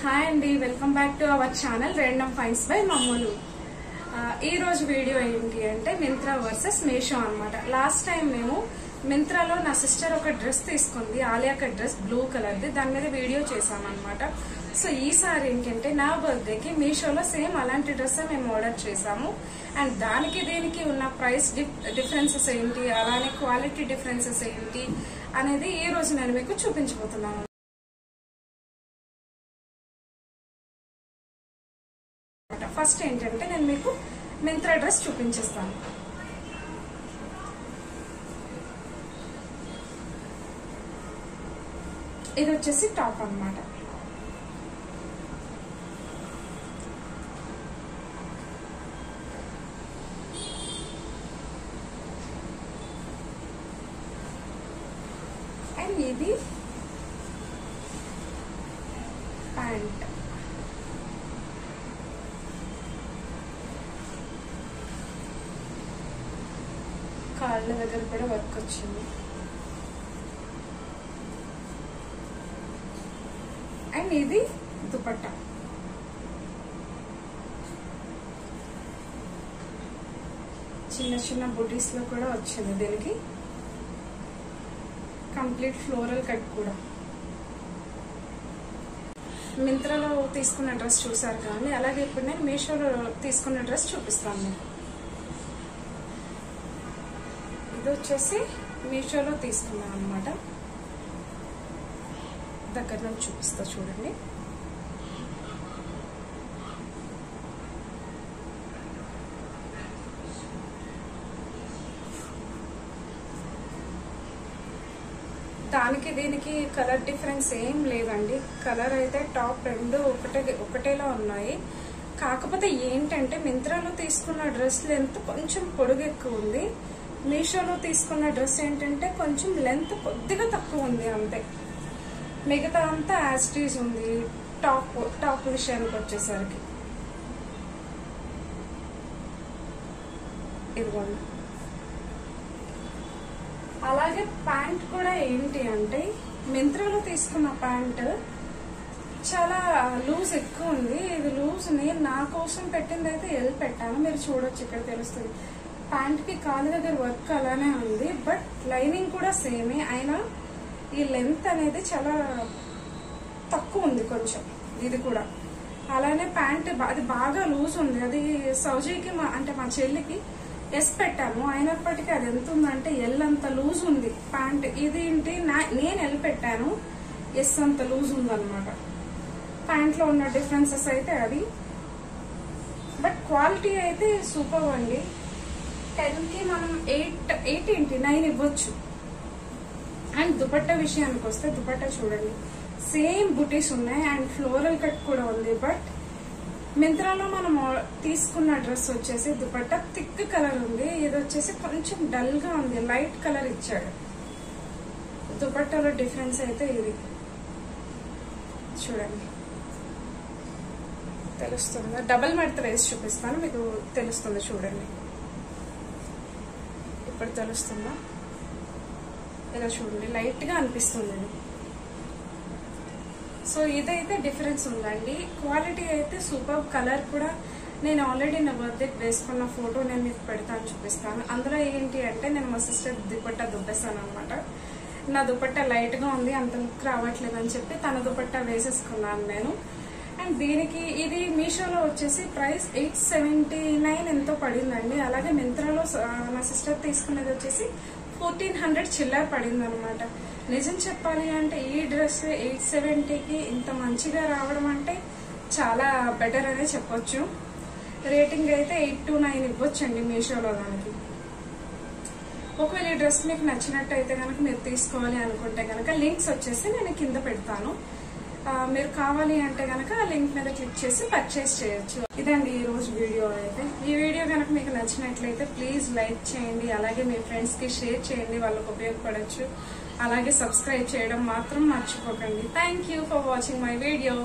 Hi అండి, welcome back to our channel random finds by మమ్మూలు. ఈ రోజు వీడియో ఏంటి అంటే మింత్రా వర్సెస్ మీషో అన్నమాట. లాస్ట్ టైం మేము మింత్రాలో నా సిస్టర్ ఒక డ్రెస్ తీసుకుంది, ఆలియా కట్ డ్రెస్ బ్లూ కలర్ది, దాని మీద వీడియో చేసామన్నమాట. సో ఈసారి ఏంటంటే నా బర్త్డేకి మీషోలో సేమ్ అలాంటి డ్రెస్ మేము ఆర్డర్ చేసాము. అండ్ దానికి దీనికి ఉన్న ప్రైస్ డిఫరెన్సెస్ ఏంటి, అలానే క్వాలిటీ డిఫరెన్సెస్ ఏంటి అనేది ఈ రోజు నేను మీకు చూపించబోతున్నాను. ఫస్ట్ ఏంటంటే నేను మీకు మింత్రా డ్రెస్ చూపించేస్తాను. ఇది వచ్చేసి టాప్ అన్నమాట. అండ్ ఇది ప్యాంట్. కాళ్ళ దగ్గర కూడా వర్క్ వచ్చింది. అండ్ ఇది దుపట్టా. చిన్న చిన్న బుటీస్ లో కూడా వచ్చింది దీనికి. కంప్లీట్ ఫ్లోరల్ కట్ కూడా. మింత్రాలో తీసుకున్న డ్రెస్ చూసారు కానీ అలాగే ఇప్పుడు నేను మీషోలో తీసుకున్న డ్రెస్ చూపిస్తాను. ఇది వచ్చేసి మీషోలో తీసుకున్నాను అనమాట. దగ్గర నుంచి చూపిస్తా చూడండి. దానికి దీనికి కలర్ డిఫరెన్స్ ఏం లేదండి. కలర్ అయితే టాప్ రెండు ఒకటేలా ఉన్నాయి. కాకపోతే ఏంటంటే మింత్రాలో తీసుకున్న డ్రెస్ లెంత్ కొంచెం పొడుగు ఎక్కువ ఉంది. మీషోలో తీసుకున్న డ్రెస్ ఏంటంటే కొంచెం లెంత్ కొద్దిగా తక్కువ ఉంది అంతే. మిగతా అంతా యాజ్ ఇట్ ఈజ్ ఉంది. టాప్ విషయానికి వచ్చేసరికి ఇదిగోండి. అలాగే ప్యాంట్ కూడా ఏంటి అంటే మింత్రాలో తీసుకున్న ప్యాంట్ చాలా లూజ్ ఎక్కువ ఉంది. ఇది లూజ్ నేను నా కోసం పెట్టింది అయితే ఎల్ పెట్టాను, మీరు చూడొచ్చు, ఇక్కడ తెలుస్తుంది. ప్యాంట్ కి కాలు దగ్గర వర్క్ అలానే ఉంది, బట్ లైనింగ్ కూడా సేమే. అయినా ఈ లెంత్ అనేది చాలా తక్కువ ఉంది కొంచెం. ఇది కూడా అలానే ప్యాంట్ అది బాగా లూజ్ ఉంది. అది సౌజీకి అంటే మా చెల్లికి ఎస్ పెట్టాము, అయినప్పటికీ అది ఎంత ఉందంటే ఎల్ అంత లూజ్ ఉంది ప్యాంట్. ఇది ఏంటి నేను ఎల్ పెట్టాను, ఎస్ అంత లూజ్ ఉందన్నమాట. ప్యాంట్ లో ఉన్న డిఫరెన్సెస్ అయితే అది. బట్ క్వాలిటీ అయితే సూపర్ అండి. 10 కి మనం 8 ఏంటి 9 ఇవ్వచ్చు. అండ్ దుపట్టా విషయానికి వస్తే దుపట్టా చూడండి, సేమ్ బుటీస్ ఉన్నాయి అండ్ ఫ్లోరల్ కట్ కూడా ఉంది. బట్ మింత్రాలో మనం తీసుకున్న డ్రెస్ వచ్చేసి దుపట్టా థిక్ కలర్ ఉంది, ఇది వచ్చేసి కొంచెం డల్ గా ఉంది, లైట్ కలర్ ఇచ్చాడు. దుపట్టాలో డిఫరెన్స్ అయితే ఇది చూడండి, తెలుస్తుందా? డబల్ మడత వేసి చూపిస్తాను, మీకు తెలుస్తుంది చూడండి. ఇప్పుడు తెలుస్తుందా? ఇలా చూడండి, లైట్ గా అనిపిస్తుంది. సో ఇదైతే డిఫరెన్స్ ఉందండి. క్వాలిటీ అయితే సూపర్. కలర్ కూడా నేను ఆల్రెడీ నా బర్త్డే వేసుకున్న ఫోటో నేను మీకు పెడతాను, చూపిస్తాను. అందులో ఏంటి అంటే నేను మా సిస్టర్ దుపట్టా దుబ్బేసాను అనమాట. నా దుపట్టా లైట్ గా ఉంది, అంత లుక్ రావట్లేదు అని చెప్పి తన దుపట్టా వేసేసుకున్నాను నేను. అండ్ దీనికి ఇది మీషోలో వచ్చేసి ప్రైస్ 879 ఎంతో పడిందండి. అలాగే మింత్రాలో నా సిస్టర్ తీసుకునేది వచ్చేసి 1400 చిల్లర పడింది అనమాట. నిజం చెప్పాలి అంటే ఈ డ్రెస్ 870కి ఇంత మంచిగా రావడం అంటే చాలా బెటర్ అనే చెప్పొచ్చు. రేటింగ్ అయితే 8 to 9 ఇవ్వచ్చండి మీషోలో దానికి. ఒకవేళ ఈ డ్రెస్ మీకు నచ్చినట్టయితే కనుక మీరు తీసుకోవాలి అనుకుంటే కనుక లింక్స్ వచ్చేసి నేను కింద పెడతాను. మీరు కావాలి అంటే కనుక ఆ లింక్ మీద క్లిక్ చేసి పర్చేస్ చేయొచ్చు. ఇదండి ఈ రోజు వీడియో అయితే. ఈ వీడియో కనుక మీకు నచ్చినట్లయితే ప్లీజ్ లైక్ చేయండి, అలాగే మీ ఫ్రెండ్స్ కి షేర్ చేయండి, వాళ్ళకు ఉపయోగపడచ్చు. అలాగే సబ్స్క్రైబ్ చేయడం మాత్రం మర్చిపోకండి. Thank you for watching my video.